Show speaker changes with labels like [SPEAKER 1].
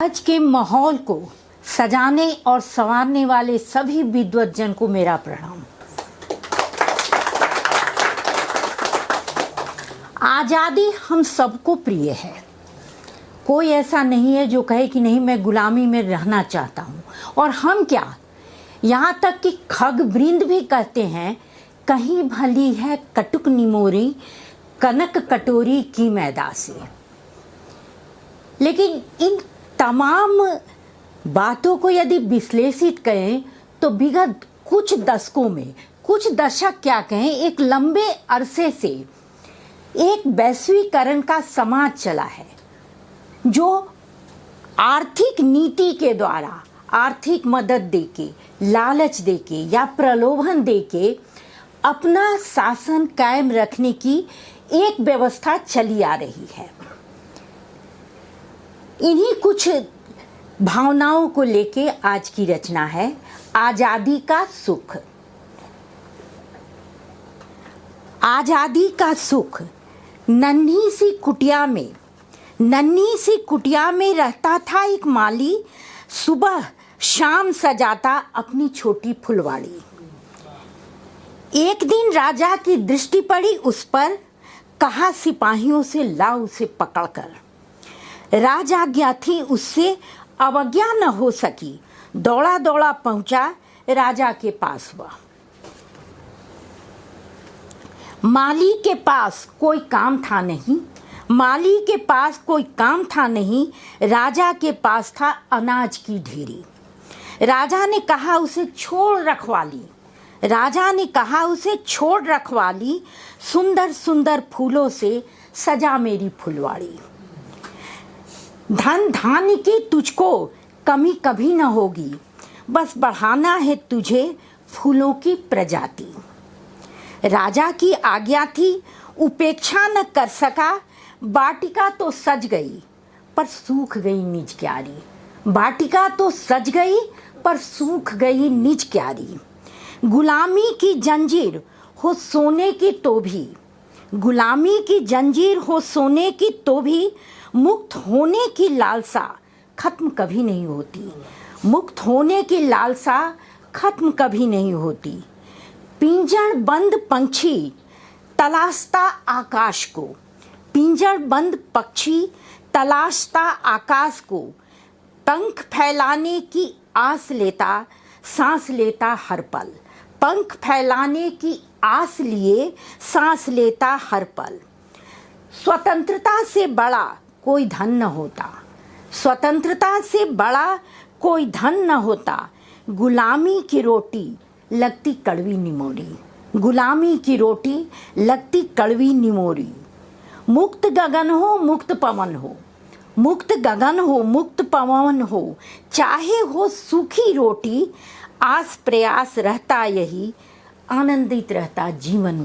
[SPEAKER 1] आज के माहौल को सजाने और संवारने वाले सभी विद्वज्जन को मेरा प्रणाम। आज़ादी हम सबको प्रिय है। कोई ऐसा नहीं है जो कहे कि नहीं मैं गुलामी में रहना चाहता हूँ। और हम क्या, यहाँ तक कि खगवृंद भी कहते हैं कहीं भली है कटुक निमोरी कनक कटोरी की मैदासी। लेकिन इन तमाम बातों को यदि विश्लेषित करें तो विगत कुछ दशकों में, कुछ दशक क्या कहें, एक लंबे अरसे से एक वैश्वीकरण का समाज चला है जो आर्थिक नीति के द्वारा आर्थिक मदद देके, लालच देके या प्रलोभन देके अपना शासन कायम रखने की एक व्यवस्था चली आ रही है। इन्हीं कुछ भावनाओं को लेके आज की रचना है आज़ादी का सुख। आज़ादी का सुख नन्ही सी कुटिया में रहता था एक माली, सुबह शाम सजाता अपनी छोटी फुलवाड़ी। एक दिन राजा की दृष्टि पड़ी उस पर, कहा सिपाहियों से लाओ उसे पकड़कर। राजा आज्ञा थी उससे अवज्ञा न हो सकी, दौड़ा दौड़ा पहुंचा राजा के पास वह। माली के पास कोई काम था नहीं, राजा के पास था अनाज की ढेरी। राजा ने कहा उसे छोड़ रखवाली, सुंदर सुंदर फूलों से सजा मेरी फुलवाड़ी। धन धान्य की तुझको कमी कभी न होगी, बस बढ़ाना है तुझे फूलों की प्रजाति। राजा की आज्ञा थी उपेक्षा न कर सका, वाटिका तो सज गई पर सूख गई निज क्यारी। वाटिका तो सज गई पर सूख गई निज क्यारी। गुलामी की जंजीर हो सोने की तो भी, मुक्त होने की लालसा खत्म कभी नहीं होती। पिंजर बंद पक्षी तलाशता आकाश को, पंख फैलाने की आस लेता, सांस लेता हर पल। स्वतंत्रता से बड़ा कोई धन न होता, गुलामी की रोटी लगती कड़वी निमोरी। मुक्त गगन हो मुक्त पवन हो, चाहे हो सूखी रोटी, आस प्रयास रहता यही, आनंदित रहता जीवन।